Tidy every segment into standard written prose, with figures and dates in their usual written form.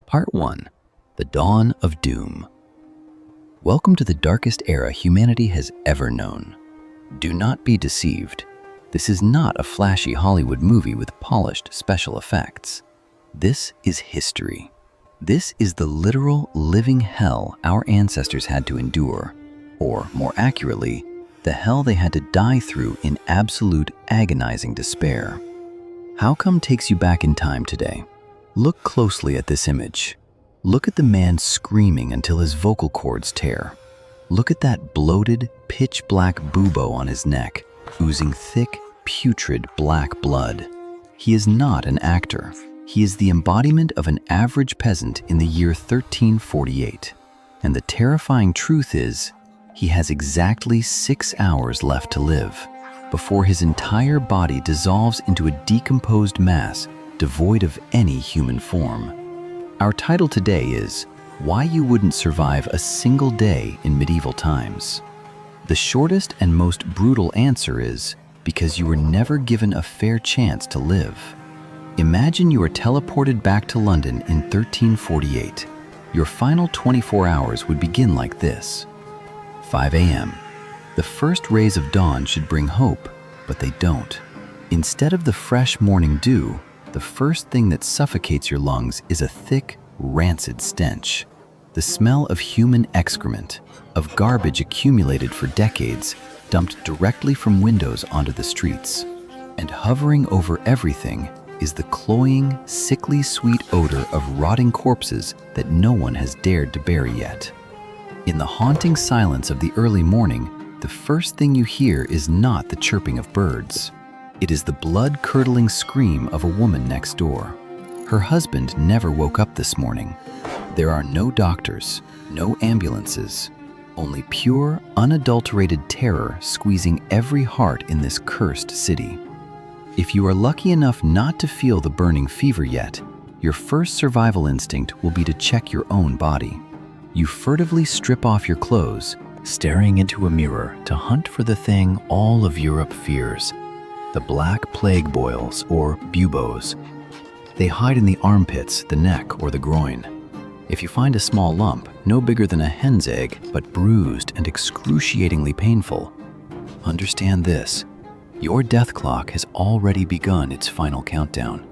Part 1. The Dawn of Doom. Welcome to the darkest era humanity has ever known. Do not be deceived. This is not a flashy Hollywood movie with polished special effects. This is history. This is the literal living hell our ancestors had to endure, or more accurately, the hell they had to die through in absolute agonizing despair. HowCome takes you back in time today. Look closely at this image. Look at the man screaming until his vocal cords tear. Look at that bloated, pitch-black bubo on his neck, oozing thick, putrid black blood. He is not an actor. He is the embodiment of an average peasant in the year 1348. And the terrifying truth is, he has exactly 6 hours left to live, before his entire body dissolves into a decomposed mass devoid of any human form. Our title today is Why You Wouldn't Survive a Single Day in Medieval Times. The shortest and most brutal answer is because you were never given a fair chance to live. Imagine you are teleported back to London in 1348. Your final 24 hours would begin like this. 5 a.m. The first rays of dawn should bring hope, but they don't. Instead of the fresh morning dew, the first thing that suffocates your lungs is a thick, rancid stench. The smell of human excrement, of garbage accumulated for decades, dumped directly from windows onto the streets. And hovering over everything is the cloying, sickly sweet odor of rotting corpses that no one has dared to bury yet. In the haunting silence of the early morning, the first thing you hear is not the chirping of birds. It is the blood-curdling scream of a woman next door. Her husband never woke up this morning. There are no doctors, no ambulances, only pure, unadulterated terror squeezing every heart in this cursed city. If you are lucky enough not to feel the burning fever yet, your first survival instinct will be to check your own body. You furtively strip off your clothes, staring into a mirror to hunt for the thing all of Europe fears. The black plague boils, or buboes. They hide in the armpits, the neck, or the groin. If you find a small lump, no bigger than a hen's egg, but bruised and excruciatingly painful, understand this: your death clock has already begun its final countdown.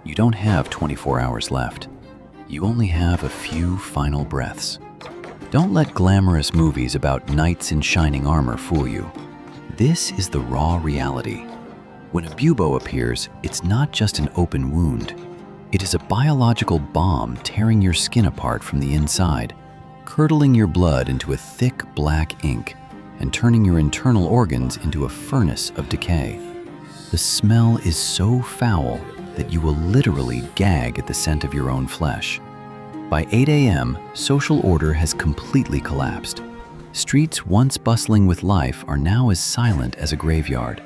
You don't have 24 hours left. You only have a few final breaths. Don't let glamorous movies about knights in shining armor fool you. This is the raw reality. When a bubo appears, it's not just an open wound. It is a biological bomb tearing your skin apart from the inside, curdling your blood into a thick black ink, and turning your internal organs into a furnace of decay. The smell is so foul that you will literally gag at the scent of your own flesh. By 8 a.m., social order has completely collapsed. Streets once bustling with life are now as silent as a graveyard.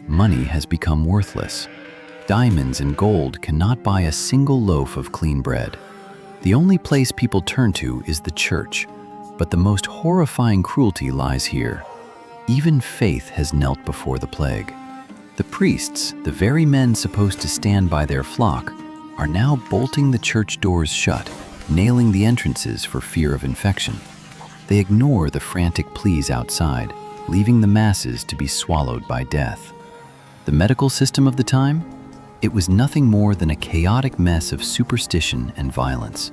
Money has become worthless. Diamonds and gold cannot buy a single loaf of clean bread. The only place people turn to is the church, but the most horrifying cruelty lies here. Even faith has knelt before the plague. The priests, the very men supposed to stand by their flock, are now bolting the church doors shut, nailing the entrances for fear of infection. They ignore the frantic pleas outside, leaving the masses to be swallowed by death. The medical system of the time? It was nothing more than a chaotic mess of superstition and violence.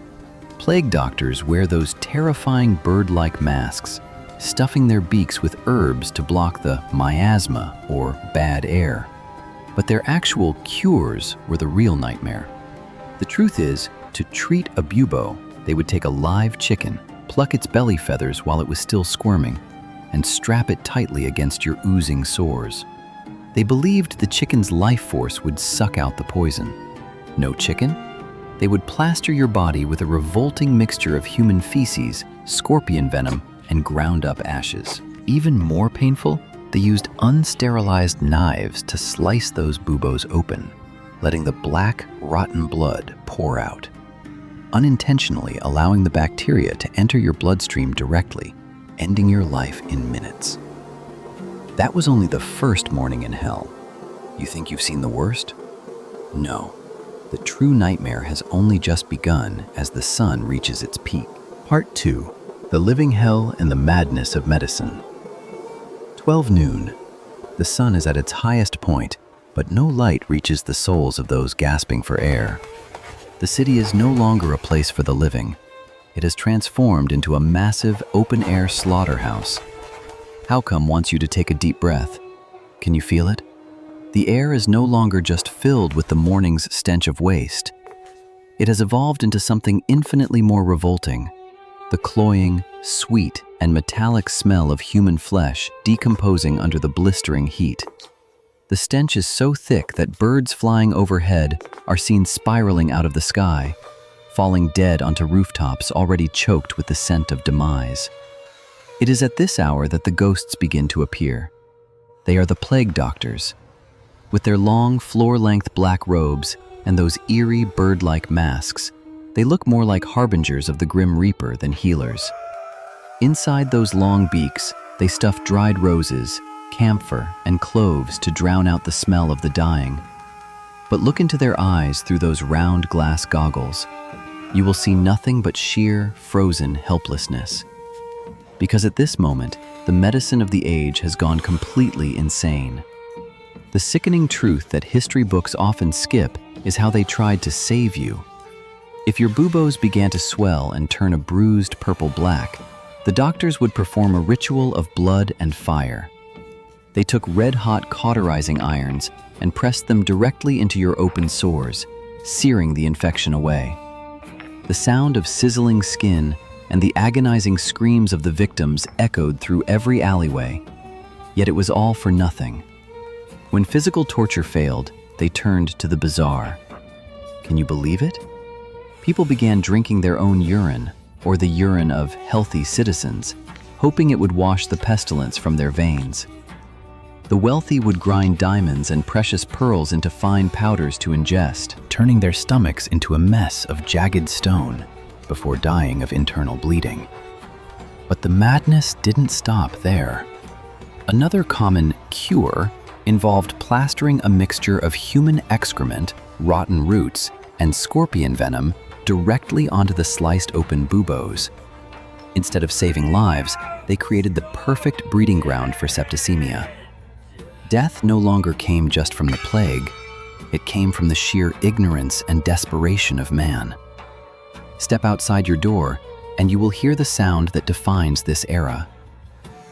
Plague doctors wear those terrifying bird-like masks, stuffing their beaks with herbs to block the miasma, or bad air. But their actual cures were the real nightmare. The truth is, to treat a bubo, they would take a live chicken, pluck its belly feathers while it was still squirming, and strap it tightly against your oozing sores. They believed the chicken's life force would suck out the poison. No chicken? They would plaster your body with a revolting mixture of human feces, scorpion venom, and ground-up ashes. Even more painful, they used unsterilized knives to slice those buboes open, letting the black, rotten blood pour out, unintentionally allowing the bacteria to enter your bloodstream directly, ending your life in minutes. That was only the first morning in hell. You think you've seen the worst? No. The true nightmare has only just begun as the sun reaches its peak. Part 2. The living hell and the madness of medicine. 12 noon. The sun is at its highest point, but no light reaches the souls of those gasping for air. The city is no longer a place for the living. It has transformed into a massive, open-air slaughterhouse. HowCome wants you to take a deep breath. Can you feel it? The air is no longer just filled with the morning's stench of waste. It has evolved into something infinitely more revolting. The cloying, sweet, and metallic smell of human flesh decomposing under the blistering heat. The stench is so thick that birds flying overhead are seen spiraling out of the sky, falling dead onto rooftops already choked with the scent of demise. It is at this hour that the ghosts begin to appear. They are the plague doctors. With their long, floor-length black robes and those eerie, bird-like masks, they look more like harbingers of the Grim Reaper than healers. Inside those long beaks, they stuff dried roses, camphor, and cloves to drown out the smell of the dying. But look into their eyes through those round glass goggles. You will see nothing but sheer, frozen helplessness. Because at this moment, the medicine of the age has gone completely insane. The sickening truth that history books often skip is how they tried to save you. If your buboes began to swell and turn a bruised purple-black, the doctors would perform a ritual of blood and fire. They took red-hot cauterizing irons and pressed them directly into your open sores, searing the infection away. The sound of sizzling skin and the agonizing screams of the victims echoed through every alleyway. Yet it was all for nothing. When physical torture failed, they turned to the bizarre. Can you believe it? People began drinking their own urine, or the urine of healthy citizens, hoping it would wash the pestilence from their veins. The wealthy would grind diamonds and precious pearls into fine powders to ingest, turning their stomachs into a mess of jagged stone before dying of internal bleeding. But the madness didn't stop there. Another common cure involved plastering a mixture of human excrement, rotten roots, and scorpion venom directly onto the sliced open buboes. Instead of saving lives, they created the perfect breeding ground for septicemia. Death no longer came just from the plague, it came from the sheer ignorance and desperation of man. Step outside your door, and you will hear the sound that defines this era.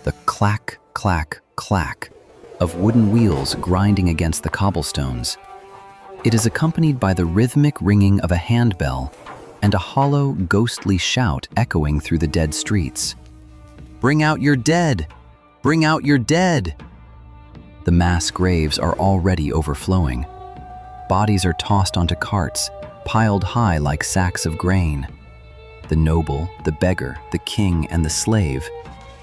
The clack, clack, clack of wooden wheels grinding against the cobblestones. It is accompanied by the rhythmic ringing of a handbell and a hollow, ghostly shout echoing through the dead streets. "Bring out your dead! Bring out your dead!" The mass graves are already overflowing. Bodies are tossed onto carts, piled high like sacks of grain. The noble, the beggar, the king, and the slave,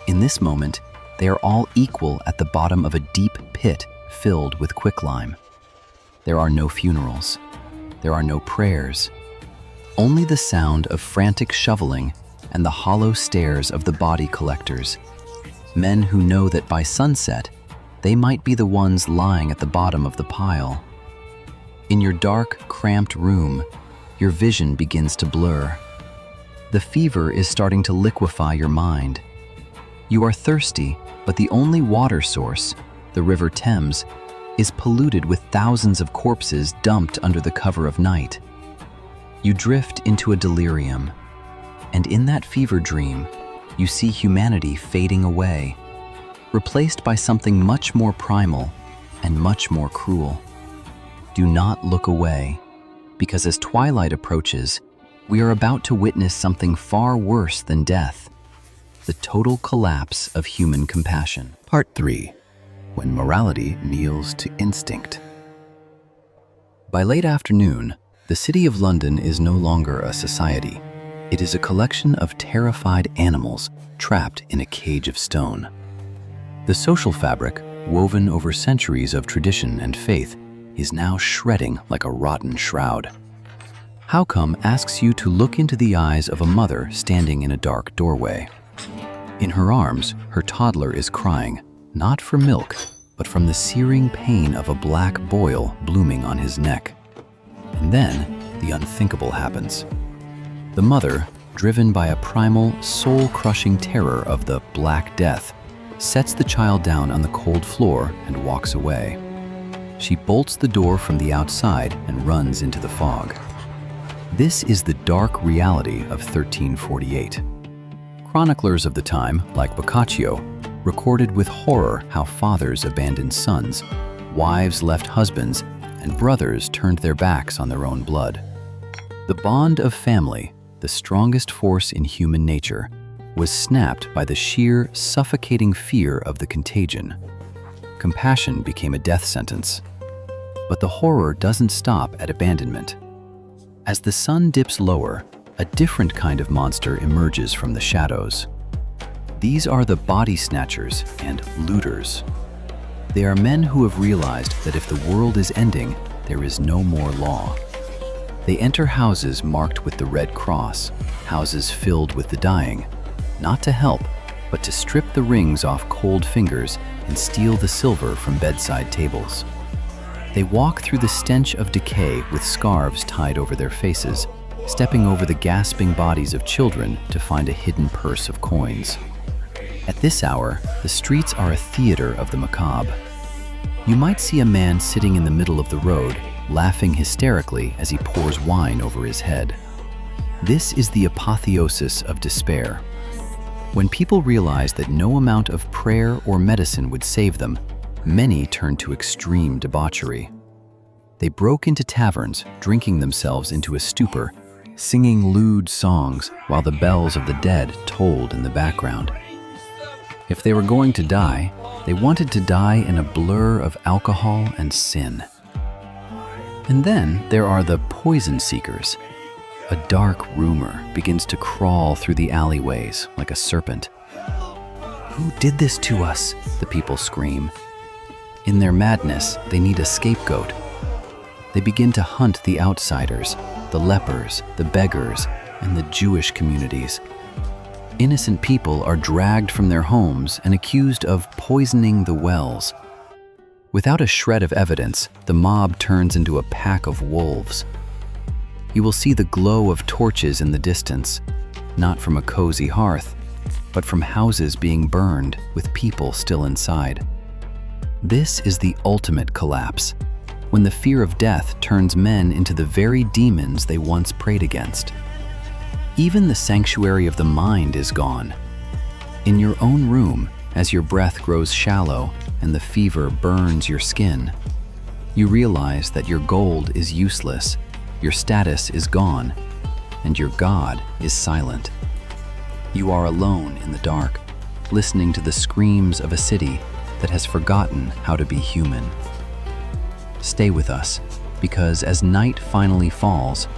in this moment, they are all equal at the bottom of a deep pit filled with quicklime. There are no funerals. There are no prayers. Only the sound of frantic shoveling and the hollow stares of the body collectors. Men who know that by sunset, they might be the ones lying at the bottom of the pile. In your dark, cramped room, your vision begins to blur. The fever is starting to liquefy your mind. You are thirsty, but the only water source, the River Thames, is polluted with thousands of corpses dumped under the cover of night. You drift into a delirium, and in that fever dream, you see humanity fading away, replaced by something much more primal and much more cruel. Do not look away, because as twilight approaches, we are about to witness something far worse than death: the total collapse of human compassion. Part 3. When morality kneels to instinct. By late afternoon, the city of London is no longer a society. It is a collection of terrified animals trapped in a cage of stone. The social fabric, woven over centuries of tradition and faith, is now shredding like a rotten shroud. HowCome asks you to look into the eyes of a mother standing in a dark doorway. In her arms, her toddler is crying, not for milk, but from the searing pain of a black boil blooming on his neck. And then, the unthinkable happens. The mother, driven by a primal, soul-crushing terror of the Black Death, sets the child down on the cold floor and walks away. She bolts the door from the outside and runs into the fog. This is the dark reality of 1348. Chroniclers of the time, like Boccaccio, recorded with horror how fathers abandoned sons, wives left husbands, and brothers turned their backs on their own blood. The bond of family, the strongest force in human nature, was snapped by the sheer, suffocating fear of the contagion. Compassion became a death sentence. But the horror doesn't stop at abandonment. As the sun dips lower, a different kind of monster emerges from the shadows. These are the body snatchers and looters. They are men who have realized that if the world is ending, there is no more law. They enter houses marked with the Red Cross, houses filled with the dying, not to help, but to strip the rings off cold fingers and steal the silver from bedside tables. They walk through the stench of decay with scarves tied over their faces, stepping over the gasping bodies of children to find a hidden purse of coins. At this hour, the streets are a theater of the macabre. You might see a man sitting in the middle of the road, laughing hysterically as he pours wine over his head. This is the apotheosis of despair. When people realize that no amount of prayer or medicine would save them, many turned to extreme debauchery. They broke into taverns, drinking themselves into a stupor, singing lewd songs while the bells of the dead tolled in the background. If they were going to die, they wanted to die in a blur of alcohol and sin. And then there are the poison seekers. A dark rumor begins to crawl through the alleyways like a serpent. "Who did this to us?" the people scream. In their madness, they need a scapegoat. They begin to hunt the outsiders, the lepers, the beggars, and the Jewish communities. Innocent people are dragged from their homes and accused of poisoning the wells. Without a shred of evidence, the mob turns into a pack of wolves. You will see the glow of torches in the distance, not from a cozy hearth, but from houses being burned with people still inside. This is the ultimate collapse, when the fear of death turns men into the very demons they once prayed against. Even the sanctuary of the mind is gone. In your own room, as your breath grows shallow and the fever burns your skin, you realize that your gold is useless, your status is gone, and your God is silent. You are alone in the dark, listening to the screams of a city that has forgotten how to be human. Stay with us, because as night finally falls,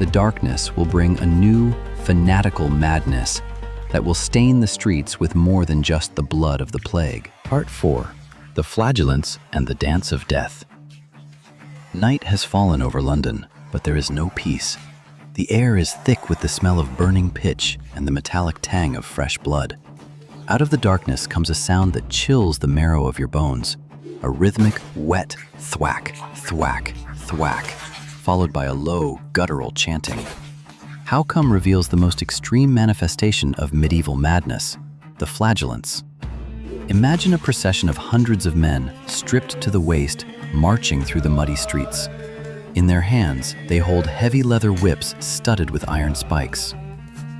the darkness will bring a new, fanatical madness that will stain the streets with more than just the blood of the plague. Part 4. The Flagellants and the Dance of Death. Night has fallen over London, but there is no peace. The air is thick with the smell of burning pitch and the metallic tang of fresh blood. Out of the darkness comes a sound that chills the marrow of your bones, a rhythmic, wet thwack, thwack, thwack, followed by a low, guttural chanting. HowCome reveals the most extreme manifestation of medieval madness, the Flagellants. Imagine a procession of hundreds of men, stripped to the waist, marching through the muddy streets. In their hands, they hold heavy leather whips studded with iron spikes.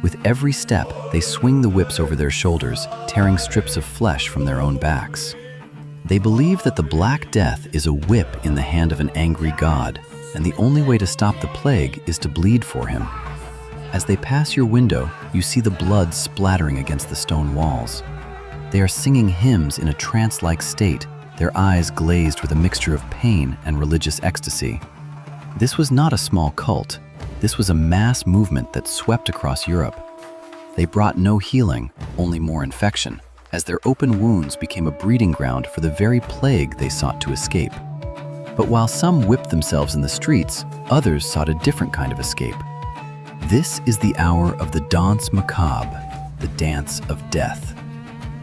With every step, they swing the whips over their shoulders, tearing strips of flesh from their own backs. They believe that the Black Death is a whip in the hand of an angry god, and the only way to stop the plague is to bleed for him. As they pass your window, you see the blood splattering against the stone walls. They are singing hymns in a trance-like state, their eyes glazed with a mixture of pain and religious ecstasy. This was not a small cult. This was a mass movement that swept across Europe. They brought no healing, only more infection, as their open wounds became a breeding ground for the very plague they sought to escape. But while some whipped themselves in the streets, others sought a different kind of escape. This is the hour of the danse macabre, the dance of death.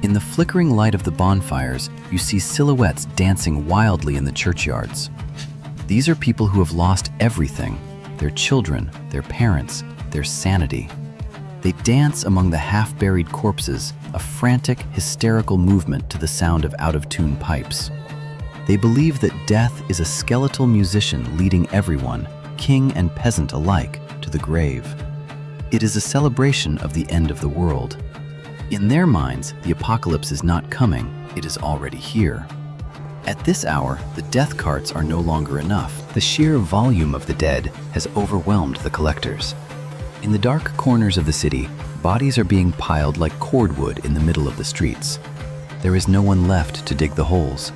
In the flickering light of the bonfires, you see silhouettes dancing wildly in the churchyards. These are people who have lost everything, their children, their parents, their sanity. They dance among the half-buried corpses, a frantic, hysterical movement to the sound of out-of-tune pipes. They believe that death is a skeletal musician leading everyone, king and peasant alike, to the grave. It is a celebration of the end of the world. In their minds, the apocalypse is not coming, it is already here. At this hour, the death carts are no longer enough. The sheer volume of the dead has overwhelmed the collectors. In the dark corners of the city, bodies are being piled like cordwood in the middle of the streets. There is no one left to dig the holes.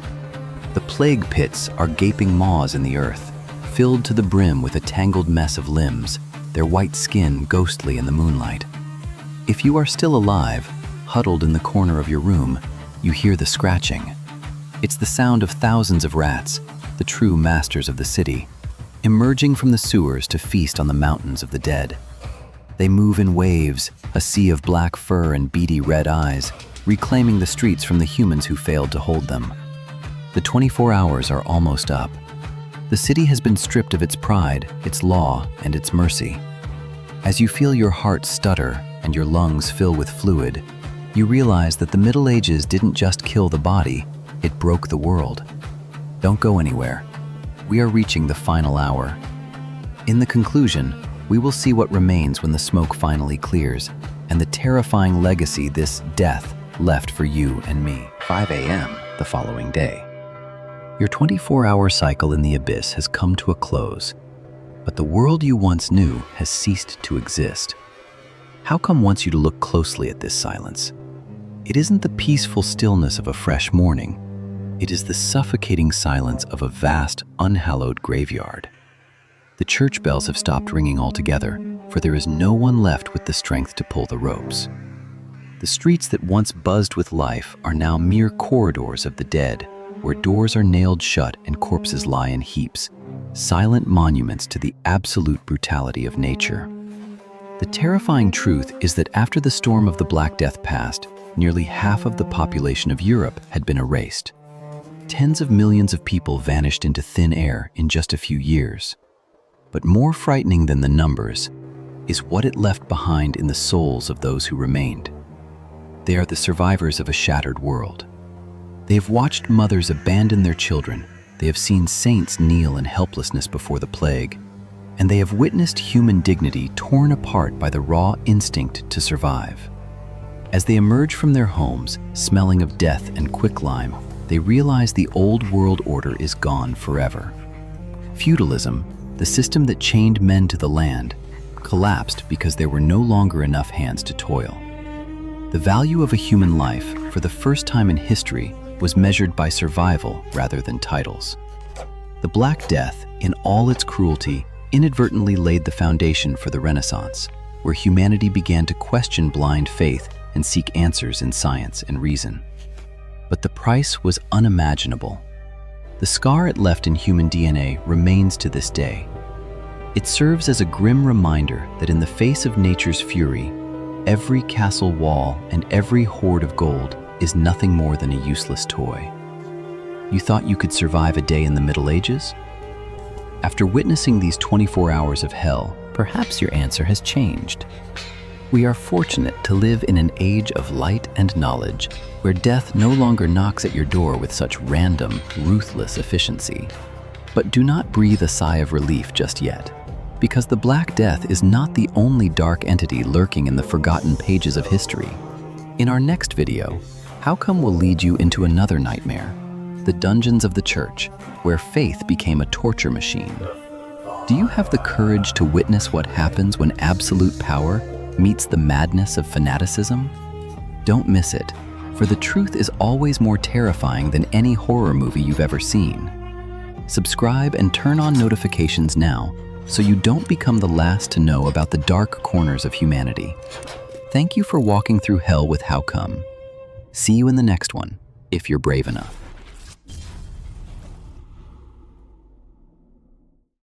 The plague pits are gaping maws in the earth, filled to the brim with a tangled mess of limbs, their white skin ghostly in the moonlight. If you are still alive, huddled in the corner of your room, you hear the scratching. It's the sound of thousands of rats, the true masters of the city, emerging from the sewers to feast on the mountains of the dead. They move in waves, a sea of black fur and beady red eyes, reclaiming the streets from the humans who failed to hold them. The 24 hours are almost up. The city has been stripped of its pride, its law, and its mercy. As you feel your heart stutter and your lungs fill with fluid, you realize that the Middle Ages didn't just kill the body, it broke the world. Don't go anywhere. We are reaching the final hour. In the conclusion, we will see what remains when the smoke finally clears, and the terrifying legacy this death left for you and me. 5 a.m. the following day. Your 24-hour cycle in the abyss has come to a close, but the world you once knew has ceased to exist. HowCome wants you to look closely at this silence. It isn't the peaceful stillness of a fresh morning. It is the suffocating silence of a vast, unhallowed graveyard. The church bells have stopped ringing altogether, for there is no one left with the strength to pull the ropes. The streets that once buzzed with life are now mere corridors of the dead, where doors are nailed shut and corpses lie in heaps, silent monuments to the absolute brutality of nature. The terrifying truth is that after the storm of the Black Death passed, nearly half of the population of Europe had been erased. Tens of millions of people vanished into thin air in just a few years. But more frightening than the numbers is what it left behind in the souls of those who remained. They are the survivors of a shattered world. They have watched mothers abandon their children, they have seen saints kneel in helplessness before the plague, and they have witnessed human dignity torn apart by the raw instinct to survive. As they emerge from their homes, smelling of death and quicklime, they realize the old world order is gone forever. Feudalism, the system that chained men to the land, collapsed because there were no longer enough hands to toil. The value of a human life, for the first time in history, was measured by survival rather than titles. The Black Death, in all its cruelty, inadvertently laid the foundation for the Renaissance, where humanity began to question blind faith and seek answers in science and reason. But the price was unimaginable. The scar it left in human DNA remains to this day. It serves as a grim reminder that in the face of nature's fury, every castle wall and every hoard of gold is nothing more than a useless toy. You thought you could survive a day in the Middle Ages? After witnessing these 24 hours of hell, perhaps your answer has changed. We are fortunate to live in an age of light and knowledge, where death no longer knocks at your door with such random, ruthless efficiency. But do not breathe a sigh of relief just yet, because the Black Death is not the only dark entity lurking in the forgotten pages of history. In our next video, HowCome will lead you into another nightmare, the dungeons of the church, where faith became a torture machine. Do you have the courage to witness what happens when absolute power meets the madness of fanaticism? Don't miss it, for the truth is always more terrifying than any horror movie you've ever seen. Subscribe and turn on notifications now so you don't become the last to know about the dark corners of humanity. Thank you for walking through hell with HowCome. See you in the next one, if you're brave enough.